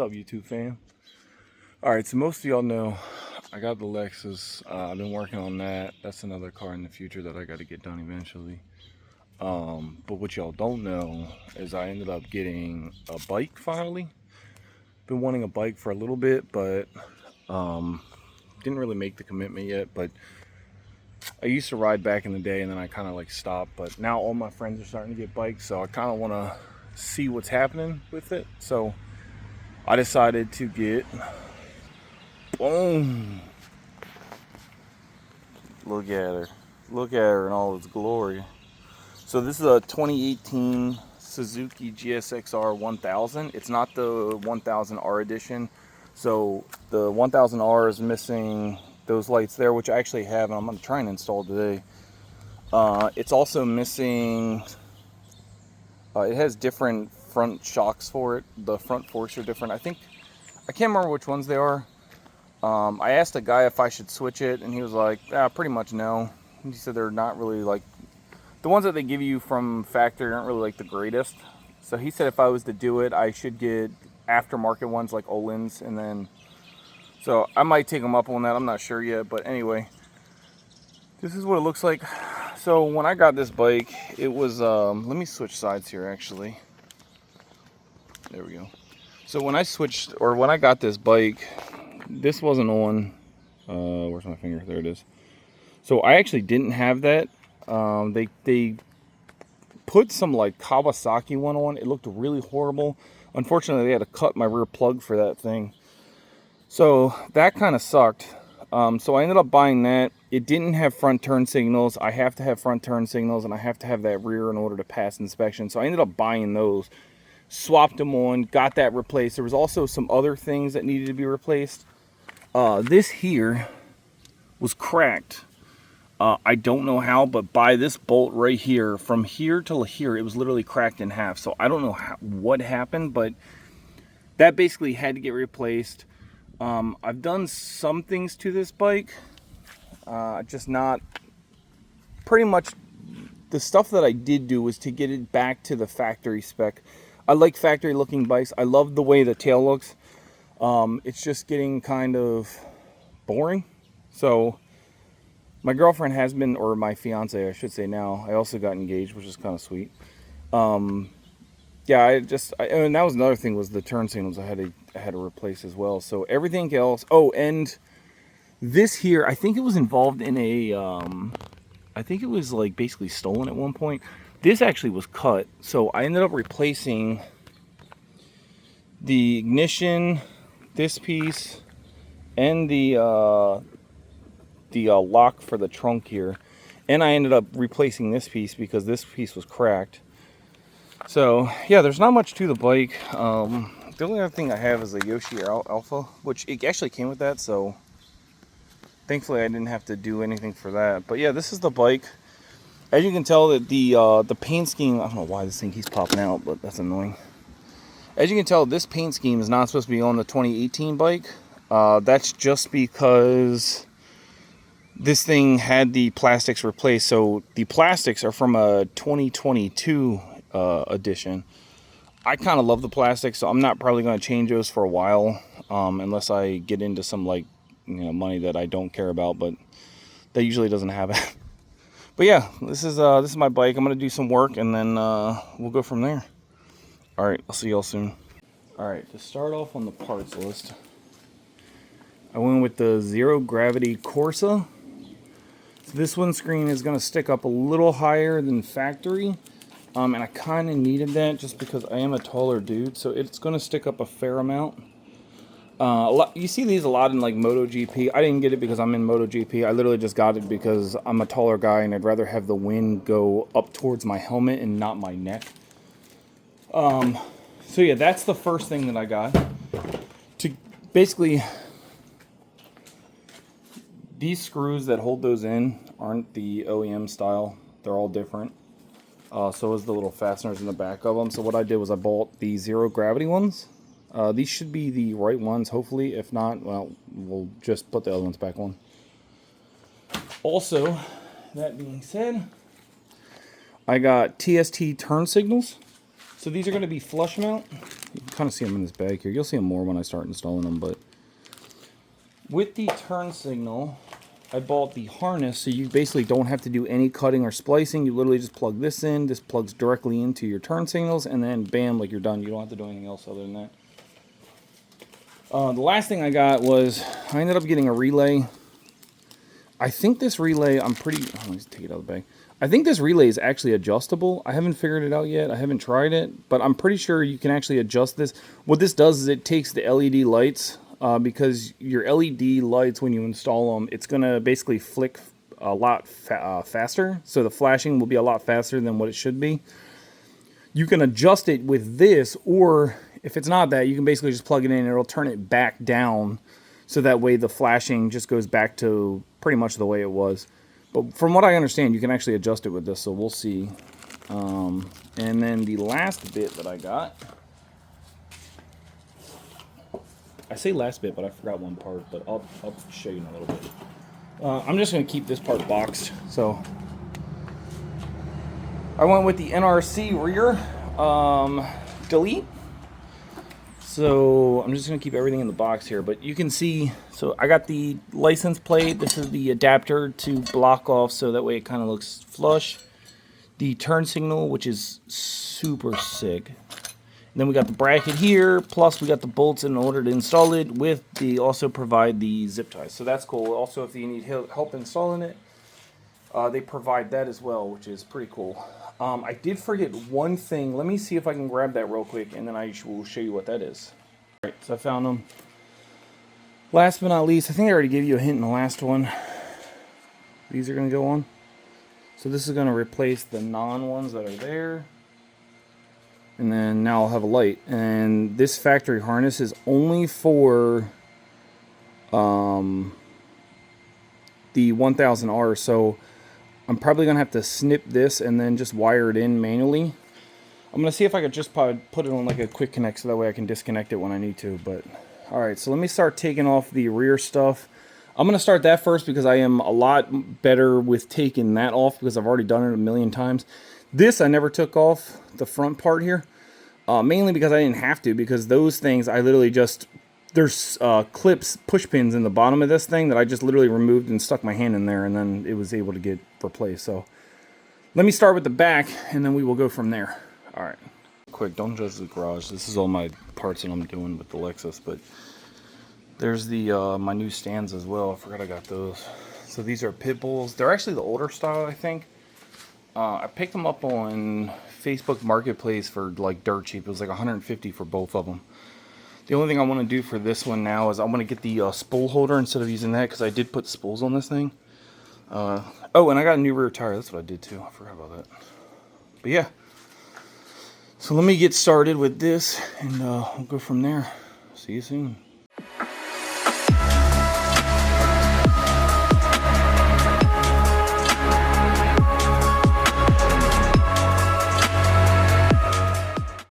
up, YouTube fam? Alright, so most of y'all know I got the Lexus. I've been working on that. That's another car in the future that I got to get done eventually. But what y'all don't know is I ended up getting a bike finally. Been wanting a bike for a little bit, but didn't really make the commitment yet. But I used to ride back in the day, and then I kind of like stopped. But now all my friends are starting to get bikes, so I kind of want to see what's happening with it. So I decided to get, boom, look at her. Look at her in all its glory. So this is a 2018 Suzuki GSXR 1000. It's not the 1000R edition. So the 1000R is missing those lights there, which I actually have, and I'm going to try and install today. It's also missing, it has different front shocks for it. The front forks are different. I can't remember which ones they are. I asked a guy if I should switch it, and he was like, pretty much no. He said they're not really like, the ones that they give you from factory aren't really like the greatest. So he said if I was to do it, I should get aftermarket ones like Olin's, and then, so I might take them up on that. I'm not sure yet, but anyway, this is what it looks like. So when I got this bike, it was, let me switch sides here actually. There we go. So when I got this bike, this wasn't on, where's my finger? There it is. So I actually didn't have that. They put some like Kawasaki one on. It looked really horrible. Unfortunately, they had to cut my rear plug for that thing. So that kind of sucked. So I ended up buying that. It didn't have front turn signals. I have to have front turn signals, and I have to have that rear in order to pass inspection. So I ended up buying those, swapped them on, got that replaced. There was also some other things that needed to be replaced. This here was cracked. I don't know how, but by this bolt right here, from here to here, it was literally cracked in half. So I don't know what happened, but that basically had to get replaced. I've done some things to this bike, just not, pretty much the stuff that I did do was to get it back to the factory spec. I like factory looking bikes. I love the way the tail looks. It's just getting kind of boring. So my girlfriend has been, or my fiance, I should say now. I also got engaged, which is kind of sweet. Yeah, and that was another thing, was the turn signals I had to replace as well. So everything else. Oh, and this here, I think it was involved in a, I think it was like basically stolen at one point. This actually was cut, so I ended up replacing the ignition, this piece, and the lock for the trunk here, and I ended up replacing this piece because this piece was cracked. So yeah, there's not much to the bike. The only other thing I have is a Yoshi Alpha, which it actually came with that, so thankfully I didn't have to do anything for that. But yeah, this is the bike. As you can tell, that the paint scheme, I don't know why this thing keeps popping out, but that's annoying. As you can tell, this paint scheme is not supposed to be on the 2018 bike. That's just because this thing had the plastics replaced. So the plastics are from a 2022 edition. I kind of love the plastics, so I'm not probably going to change those for a while, unless I get into some money that I don't care about, but that usually doesn't happen. But yeah, this is my bike. I'm going to do some work, and then we'll go from there. All right, I'll see y'all soon. All right, to start off on the parts list, I went with the Zero Gravity Corsa. So this windscreen is going to stick up a little higher than factory, and I kind of needed that just because I am a taller dude, so it's going to stick up a fair amount. You see these a lot in like MotoGP. I didn't get it because I'm in MotoGP. I literally just got it because I'm a taller guy and I'd rather have the wind go up towards my helmet and not my neck. So yeah, that's the first thing that I got. To basically, these screws that hold those in aren't the OEM style. They're all different. So is the little fasteners in the back of them. So what I did was I bought the Zero Gravity ones. These should be the right ones, hopefully. If not, well, we'll just put the other ones back on. Also, that being said, I got TST turn signals. So these are going to be flush mount. You can kind of see them in this bag here. You'll see them more when I start installing them, but with the turn signal, I bought the harness, so you basically don't have to do any cutting or splicing. You literally just plug this in. This plugs directly into your turn signals, and then bam, like you're done. You don't have to do anything else other than that. The last thing I got was, I ended up getting a relay. I think this relay, let me take it out of the bag. I think this relay is actually adjustable. I haven't figured it out yet. I haven't tried it, but I'm pretty sure you can actually adjust this. What this does is it takes the LED lights, because your LED lights, when you install them, it's going to basically flick a lot faster. So the flashing will be a lot faster than what it should be. You can adjust it with this, or if it's not that, you can basically just plug it in and it'll turn it back down. So that way the flashing just goes back to pretty much the way it was. But from what I understand, you can actually adjust it with this, so we'll see. And then the last bit that I got, I say last bit, but I forgot one part, but I'll show you in a little bit. I'm just going to keep this part boxed. So I went with the NRC rear delete. So I'm just going to keep everything in the box here, but you can see, so I got the license plate. This is the adapter to block off, so that way it kind of looks flush. The turn signal, which is super sick. And then we got the bracket here, plus we got the bolts in order to install it, with the also provide the zip ties. So that's cool. Also, if you need help installing it, they provide that as well, which is pretty cool. I did forget one thing. Let me see if I can grab that real quick, and then I will show you what that is. All right, so I found them. Last but not least, I think I already gave you a hint in the last one. These are going to go on. So this is going to replace the non-ones that are there. And then now I'll have a light. And this factory harness is only for the 1000R. So I'm probably going to have to snip this and then just wire it in manually. I'm going to see if I could just put it on like a quick connect, so that way I can disconnect it when I need to. But alright, so let me start taking off the rear stuff. I'm going to start that first because I am a lot better with taking that off because I've already done it a million times. This I never took off, the front part here, mainly because I didn't have to, because those things I literally just, there's clips, push pins in the bottom of this thing that I just literally removed and stuck my hand in there, and then it was able to get replaced. So let me start with the back, and then we will go from there. All right. Quick, don't judge the garage. This is all my parts that I'm doing with the Lexus, but there's the my new stands as well. I forgot I got those. So these are pit bulls. They're actually the older style, I think. I picked them up on Facebook Marketplace for like dirt cheap. It was like 150 for both of them. The only thing I want to do for this one now is I want to get the spool holder instead of using that, because I did put spools on this thing. Oh, and I got a new rear tire. That's what I did too. I forgot about that. But yeah. So let me get started with this, and we'll go from there. See you soon.